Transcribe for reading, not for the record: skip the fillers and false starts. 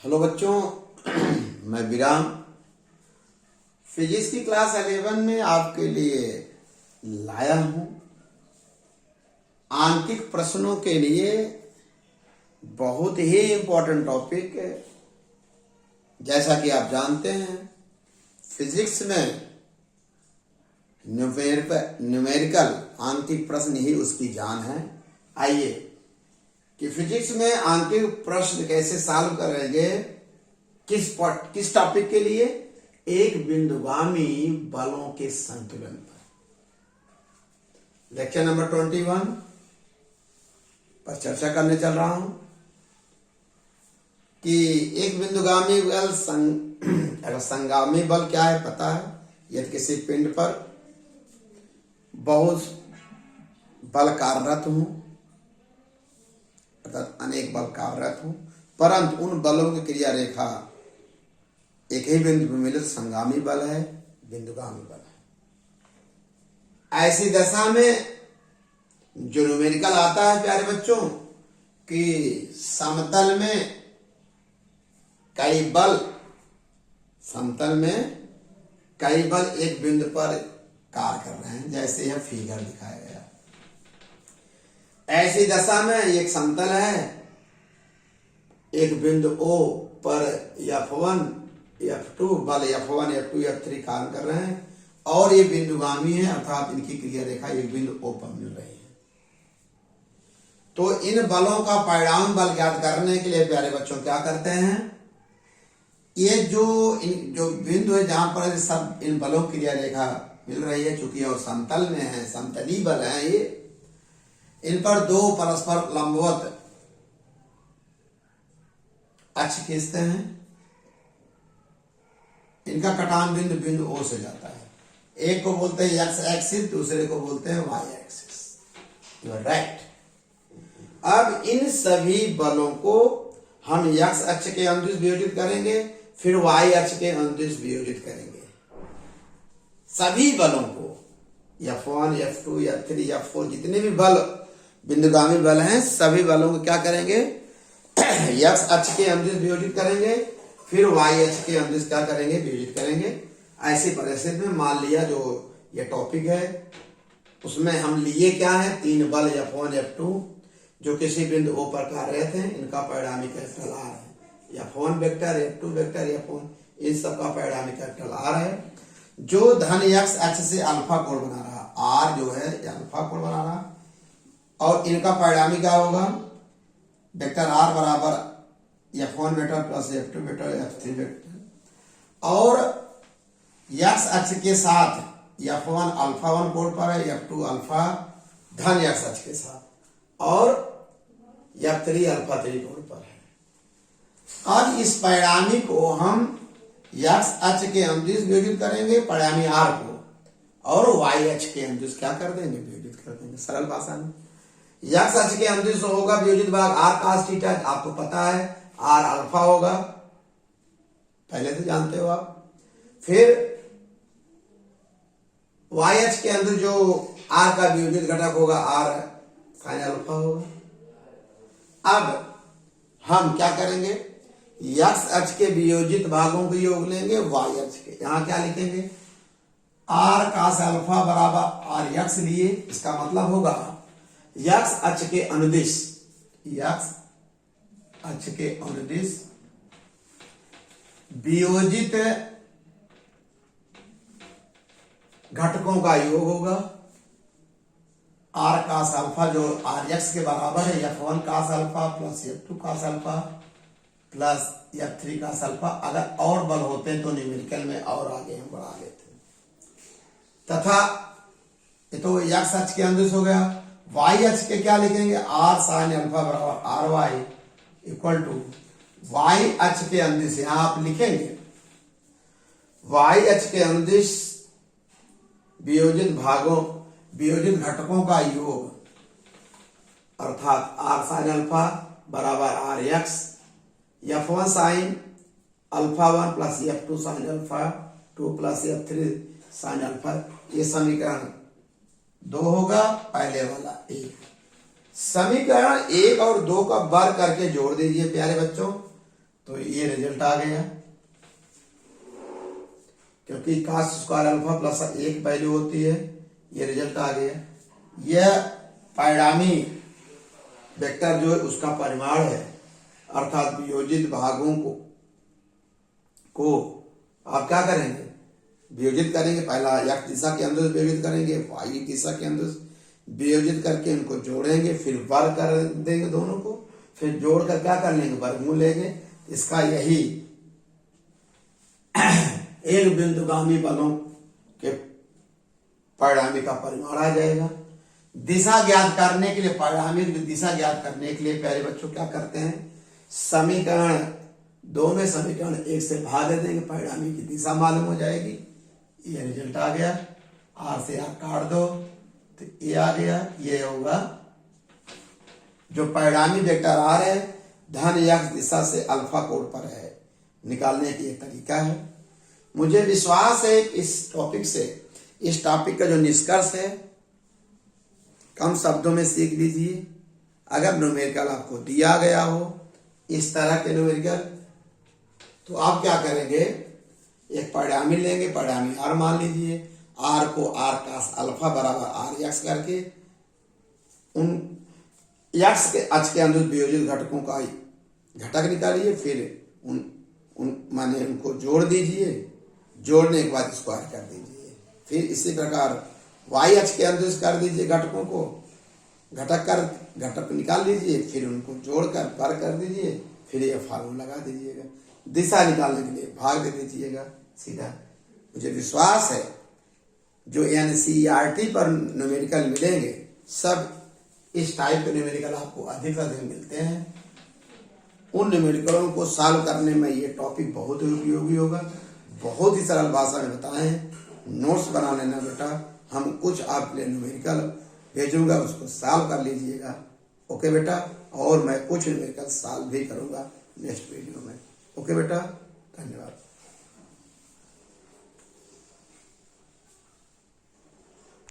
Hello बच्चों, मैं विराम फिजिक्स की क्लास 11 में आपके लिए लाया हूं आंकिक प्रश्नों के लिए बहुत ही इम्पोर्टेंट टॉपिक। जैसा कि आप जानते हैं फिजिक्स में न्यूमेरिकल आंकिक प्रश्न ही उसकी जान है। आइए कि फिजिक्स में आंकिक प्रश्न कैसे सॉल्व करेंगे, किस टॉपिक के लिए, एक बिंदुगामी बलों के संतुलन पर। लेक्चर नंबर 21 पर चर्चा करने चल रहा हूं कि एक बिंदुगामी बल अगर संगामी बल क्या है पता है। यदि किसी पिंड पर बहुत बल कार्यरत हूं, अर्थात अनेक बल कार्यरत हूं, परंतु उन बलों की क्रिया रेखा एक ही बिंदु पर मिले तो संगामी बल है, बिंदुगामी बल है। ऐसी दशा में जो न्यूमेरिकल आता है प्यारे बच्चों कि समतल में कई बल, समतल में कई बल एक बिंदु पर कार्य कर रहे हैं, जैसे यह फिगर दिखाया गया। ऐसी दशा में एक समतल है, एक बिंदु O पर F1 F2 बल F1 F2 F3 कार्य कर रहे हैं और ये बिंदुगामी है, अर्थात इनकी क्रिया रेखा एक बिंदु O पर मिल रही है। तो इन बलों का परिणाम बल ज्ञात करने के लिए प्यारे बच्चों क्या करते हैं, ये जो बिंदु है जहां पर सब इन बलों की क्रिया रेखा मिल रही है, चूंकि और समतल में है, समतली बल है, ये इन पर दो परस्पर लंबवत अक्ष खींचते हैं। इनका कटान बिंदु बिंदु O से जाता है। एक को बोलते हैं एक्स एक्सिस, दूसरे को बोलते हैं Y axis. You are right. अब इन सभी बलों को हम एक्स अक्ष के अनुदिश वियोजित करेंगे, फिर वाई अक्ष के अनुदिश वियोजित करेंगे। सभी बलों को F1 F2 F3 F4 जितने भी बल बिंदुगामी बल हैं, सभी बलों को क्या करेंगे, एक्स अक्ष के अनुदिश वियोजित करेंगे, फिर वाई अक्ष के अनुदिश क्या करेंगे, वियोजित करेंगे। ऐसी परिस्थिति में मान लिया जो ये टॉपिक है उसमें हम लिए क्या है, तीन बल F1 F2 जो किसी बिंदु O पर कार्यरत हैं, इनका परिणामी कैपिटल R है। F1 vector F2 vector F1 इन सब का परिणामी कैपिटल R है, जो धन एक्स अक्ष से अल्फा कोण बना रहा, R जो है अल्फा कोण बना रहा, और इनका परिणामी क्या होगा, वेक्टर R बराबर F1 vector plus F2 vector F3 vector, और एक्स अक्ष के साथ F1 अल्फा 1 कोण पर है, F2 अल्फा धन एक्स अक्ष के साथ, और F3 अल्फा 3 कोण पर है। अब इस परिणामी को हम एक्स अक्ष के अनुदिश वियोजित करेंगे, परिणामी R को, और वाई अक्ष के अनुदिश क्या कर देंगे, वियोजित कर देंगे। सरल भाषा में एक्स अक्ष के अनुदिश होगा वियोजित भाग R cos थीटा, आपको पता है R अल्फा होगा, पहले से जानते हो आप। फिर वाई अक्ष के अंदर जो R का वियोजित घटक होगा R sin अल्फा होगा। अब हम क्या करेंगे, एक्स अक्ष के वियोजित भागों के योग लेंगे वाई अक्ष के, यहां क्या लिखेंगे, R cos अल्फा बराबर R एक्स लिए, इसका मतलब होगा एक्स अक्ष के अनुदिश, एक्स अक्ष के अनुदिश वियोजित घटकों का योग होगा R cos अल्फा जो R एक्स के बराबर है F1 cos alpha plus F2 cos alpha plus F3 cos alpha. अगर और बल होते हैं तो न्यूमेरिकल में और आगे हम बढ़ा लेते हैं। तथा ये तो एक्स अक्ष के अनुदिश हो गया। वाई अक्ष के क्या लिखेंगे, R sin अल्फा बराबर R Y equal to Y अक्ष के अनुदिश, यहां आप लिखेंगे वाई अक्ष के अनुदिश वियोजित घटकों का योग, अर्थात R sin अल्फा बराबर R x, F1 sin alpha 1 plus F2 sin alpha 2 plus F3 sin alpha. ये समीकरण 2 होगा, पहले वाला 1। समीकरण 1 और 2 का वर्ग करके जोड़ दीजिए प्यारे बच्चों, तो ये रिजल्ट आ गया, क्योंकि cos square alpha plus 1 value होती है, ये रिजल्ट आ गया। यह परिणामी वेक्टर जो है उसका परिमाण है, अर्थात वियोजित भागों को आप क्या करेंगे, वियोजित करेंगे। पहला x दिशा के अंदर वियोजित करेंगे, y दिशा के अंदर वियोजित करके उनको जोड़ेंगे, फिर वर्ग कर देंगे दोनों को, फिर जोड़ कर क्या कर लेंगे, वर्गमूल लेंगे। इसका यही एक बिंदुगामी बलों के परिणामी का परिमाण आ जाएगा। दिशा ज्ञात करने के लिए, परिणामी दिशा ज्ञात करने के लिए प्यारे बच्चों क्या करते हैं, समीकरण 2 में समीकरण 1 से भाग देंगे, परिणामी की दिशा मालूम हो जाएगी। ये रिजल्ट आ गया, r से r काट दो तो ये आ गया। ये होगा जो परिणामी वेक्टर r है, धन x दिशा से अल्फा कोण पर है, निकालने की एक तरीका है। मुझे विश्वास है इस टॉपिक से, इस टॉपिक का जो निष्कर्ष है कम शब्दों में सीख लीजिए। अगर न्यूमेरिकल आपको दिया गया हो इस तरह के न्यूमेरिकल, तो आप क्या करेंगे, एक परिणामी लेंगे, परिणामी r मान लीजिए, r को r cos अल्फा बराबर r x करके उन x के अक्ष के अनुरूप वियोजित घटकों का घटक निकालिए, फिर उन माने उनको जोड़ दीजिए, जोड़ने के बाद स्क्वायर कर दीजिए। फिर इसी प्रकार y अक्ष के अनुरूप कर दीजिए घटकों को, घटक निकाल लीजिए, फिर उनको जोड़कर वर्ग कर दीजिए, फिर ये फार्मूला लगा दीजिएगा। दिशा निकालने के लिए भाग दे दीजिएगा सीधा। मुझे विश्वास है जो NCERT पर न्यूमेरिकल मिलेंगे सब इस टाइप के न्यूमेरिकल आपको अधिक से अधिक मिलते हैं। उन न्यूमेरिकलों को सॉल्व करने में ये टॉपिक बहुत उपयोगी होगा। बहुत ही सरल भाषा में बताए हैं, नोट्स बना लेना बेटा। हम कुछ आपके लिए न्यूमेरिकल भेजूंगा, उसको सॉल्व कर लीजिएगा। ओके बेटा, और मैं कुछ न्यूमेरिकल सॉल्व भी करूंगा नेक्स्ट वीडियो में। ओके बेटा, धन्यवाद।